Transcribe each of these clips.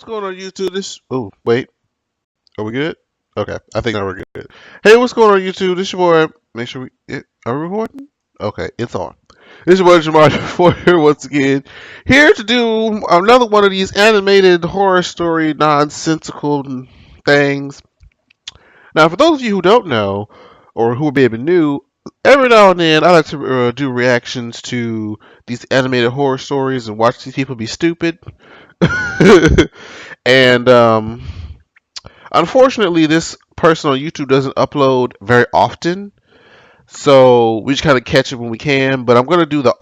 What's going on YouTube? Oh, wait. Are we good? Okay. I think now we're good. Hey, what's going on YouTube? This your boy. Make sure are we recording? Okay, it's on. This is your boy Jamal for here once again. Here to do another one of these animated horror story nonsensical things. Now, for those of you who don't know, or who may be new, every now and then I like to do reactions to these animated horror stories and watch these people be stupid. And unfortunately, this person on YouTube doesn't upload very often, so we just kind of catch it when we can. But I'm gonna do the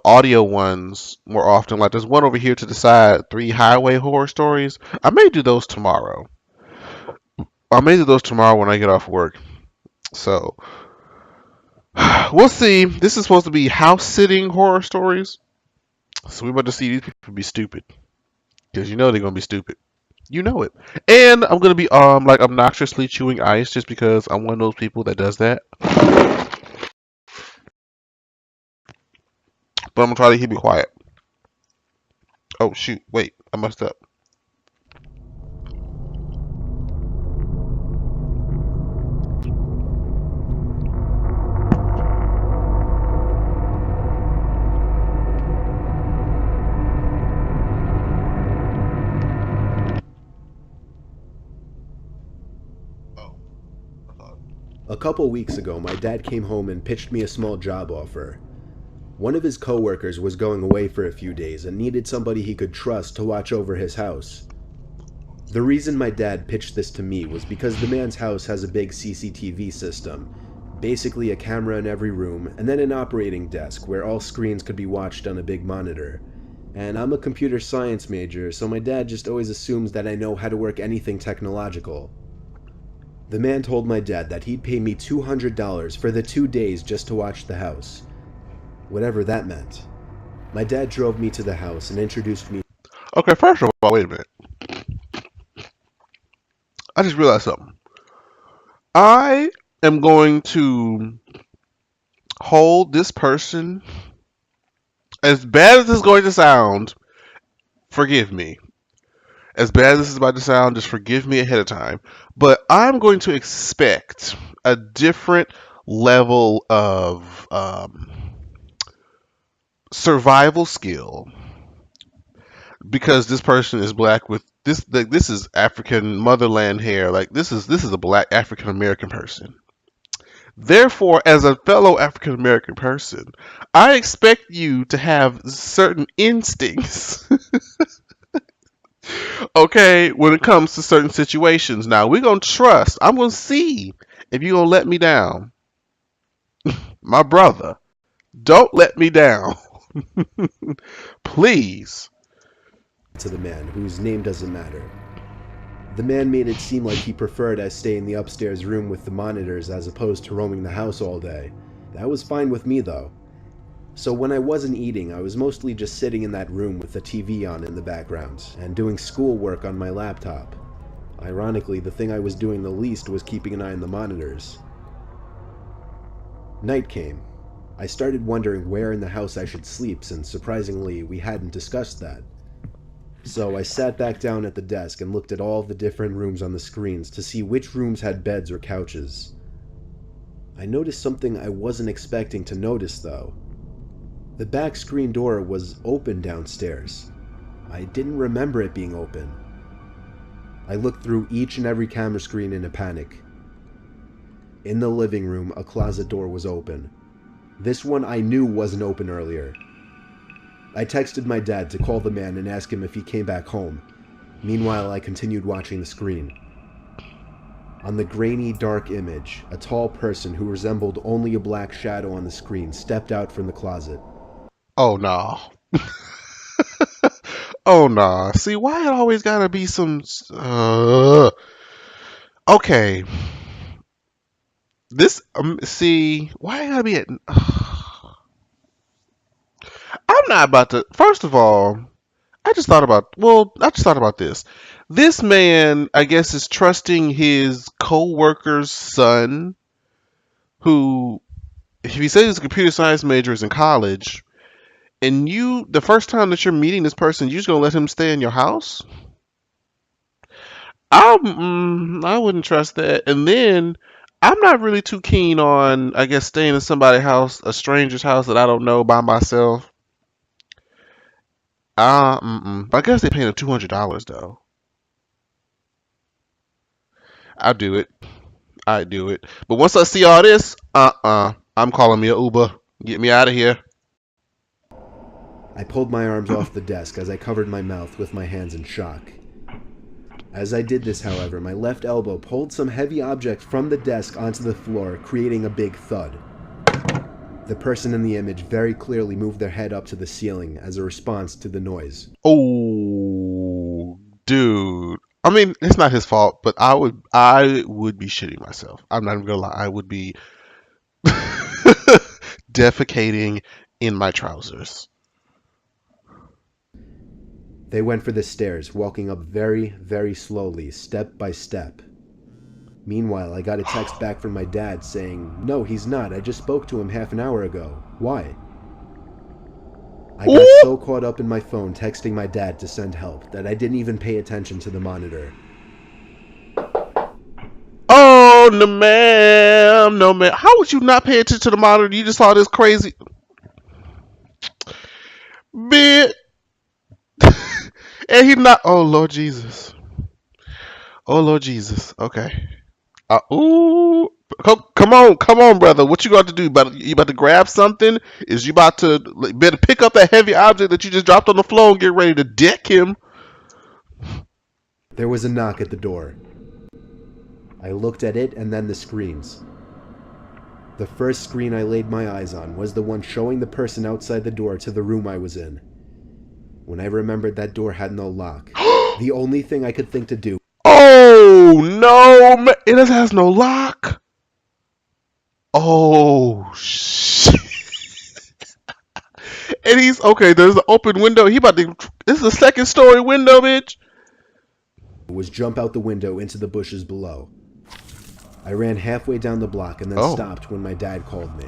audio ones more often. Like there's one over here to the side, 3 highway horror stories. I may do those tomorrow. I may do those tomorrow when I get off work. So we'll see. This is supposed to be house sitting horror stories, so we're about to see these people be stupid because you know they're gonna be stupid. You know it. And I'm gonna be like obnoxiously chewing ice just because I'm one of those people that does that. But I'm gonna try to keep it quiet. Oh shoot, wait, I messed up. A couple weeks ago, my dad came home and pitched me a small job offer. One of his coworkers was going away for a few days and needed somebody he could trust to watch over his house. The reason my dad pitched this to me was because the man's house has a big CCTV system, basically a camera in every room, and then an operating desk where all screens could be watched on a big monitor. And I'm a computer science major, so my dad just always assumes that I know how to work anything technological. The man told my dad that he'd pay me $200 for the 2 days just to watch the house. Whatever that meant. My dad drove me to the house and introduced me. Okay, first of all, wait a minute. I just realized something. I am going to hold this person, as bad as this is going to sound, forgive me. As bad as this is about to sound, just forgive me ahead of time. But I'm going to expect a different level of survival skill because this person is black with this. This is African motherland hair. Like this is a black African American person. Therefore, as a fellow African American person, I expect you to have certain instincts. Okay, when it comes to certain situations. Now we're gonna trust. I'm gonna see if you're gonna let me down. My brother, don't let me down. Please. To the man, whose name doesn't matter. The man made it seem like he preferred I stay in the upstairs room with the monitors as opposed to roaming the house all day. That was fine with me though. So when I wasn't eating, I was mostly just sitting in that room with the TV on in the background, and doing schoolwork on my laptop. Ironically, the thing I was doing the least was keeping an eye on the monitors. Night came. I started wondering where in the house I should sleep, since surprisingly, we hadn't discussed that. So I sat back down at the desk and looked at all the different rooms on the screens to see which rooms had beds or couches. I noticed something I wasn't expecting to notice though. The back screen door was open downstairs. I didn't remember it being open. I looked through each and every camera screen in a panic. In the living room, a closet door was open. This one I knew wasn't open earlier. I texted my dad to call the man and ask him if he came back home. Meanwhile, I continued watching the screen. On the grainy, dark image, a tall person who resembled only a black shadow on the screen stepped out from the closet. Oh no. Oh no. See, why it always gotta be some. Okay. This. See, why it gotta be at. I'm not about to. First of all, I just thought about. Well, I just thought about this. This man, I guess, is trusting his co-worker's son, who, if he says he's a computer science major, is in college, and you, the first time that you're meeting this person, you're just gonna let him stay in your house? I wouldn't trust that. And then I'm not really too keen on, I guess, staying in somebody's house, a stranger's house that I don't know by myself. I guess they paying him $200 though. I do it. I do it. But once I see all this, I'm calling me a Uber. Get me out of here. I pulled my arms off the desk as I covered my mouth with my hands in shock. As I did this, however, my left elbow pulled some heavy object from the desk onto the floor, creating a big thud. The person in the image very clearly moved their head up to the ceiling as a response to the noise. Oh, dude. I mean, it's not his fault, but I would be shitting myself. I'm not even gonna lie. I would be defecating in my trousers. They went for the stairs, walking up very, very slowly, step by step. Meanwhile, I got a text back from my dad saying, "No, he's not. I just spoke to him half an hour ago. Why?" I got Ooh! so caught up in my phone texting my dad to send help that I didn't even pay attention to the monitor. Oh, no, ma'am. No, ma'am. How would you not pay attention to the monitor? You just saw this crazy bit. And he not. Oh, Lord Jesus. Oh, Lord Jesus. Okay. Ooh. Come on, brother. What you got to do? You about to grab something? Is you about to better pick up that heavy object that you just dropped on the floor and get ready to deck him? There was a knock at the door. I looked at it and then the screens. The first screen I laid my eyes on was the one showing the person outside the door to the room I was in. When I remembered that door had no lock, the only thing I could think to do. Oh no! It has no lock. Oh shit! And he's okay. There's an open window. He about to. This is a second story window, bitch. Was jump out the window into the bushes below. I ran halfway down the block and then stopped when my dad called me.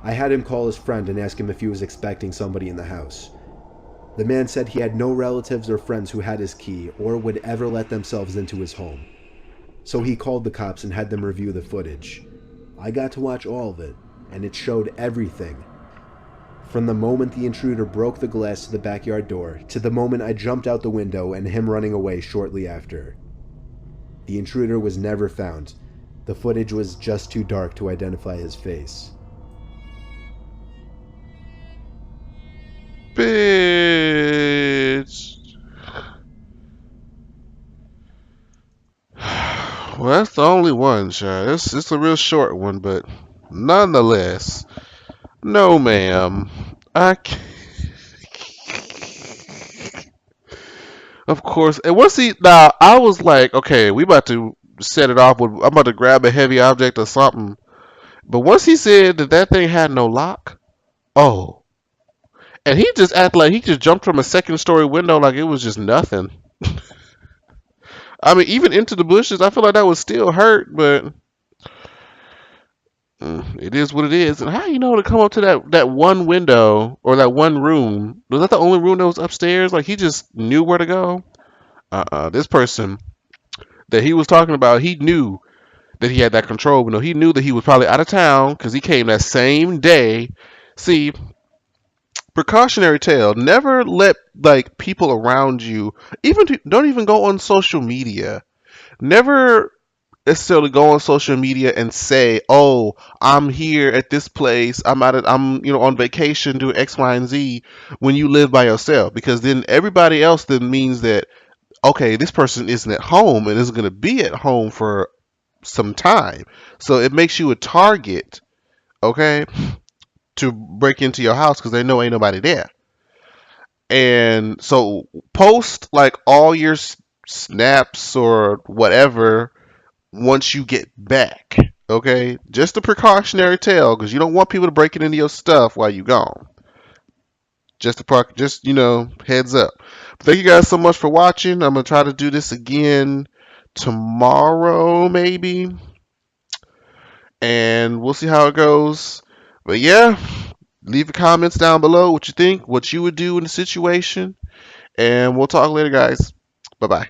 I had him call his friend and ask him if he was expecting somebody in the house. The man said he had no relatives or friends who had his key or would ever let themselves into his home. So he called the cops and had them review the footage. I got to watch all of it, and it showed everything. From the moment the intruder broke the glass to the backyard door, to the moment I jumped out the window and him running away shortly after. The intruder was never found. The footage was just too dark to identify his face. Bitch. Well, that's the only one, Shy. It's a real short one, but nonetheless, no, ma'am. I can't. Of course. And once he now, I was like, okay, we about to set it off. I'm about to grab a heavy object or something. But once he said that that thing had no lock, oh, and he just acted like he just jumped from a second story window like it was just nothing. I mean, even into the bushes, I feel like that would still hurt, but it is what it is. And how you know to come up to that one window or that one room? Was that the only room that was upstairs? Like he just knew where to go. This person that he was talking about, he knew that he had that control. But no, he knew that he was probably out of town because he came that same day. See, precautionary tale: never let like people around you, don't even go on social media. Never necessarily go on social media and say, "Oh, I'm here at this place. I'm on vacation doing X, Y, and Z." When you live by yourself, because then everybody else then means that okay, this person isn't at home and isn't going to be at home for some time. So it makes you a target, okay, to break into your house because they know ain't nobody there. And so post like all your snaps or whatever once you get back. Okay, just a precautionary tale because you don't want people to break it into your stuff while you gone. Just heads up. But thank you guys so much for watching. I'm gonna try to do this again tomorrow, maybe, and we'll see how it goes. But yeah, leave the comments down below what you think, what you would do in the situation, and we'll talk later, guys. Bye bye.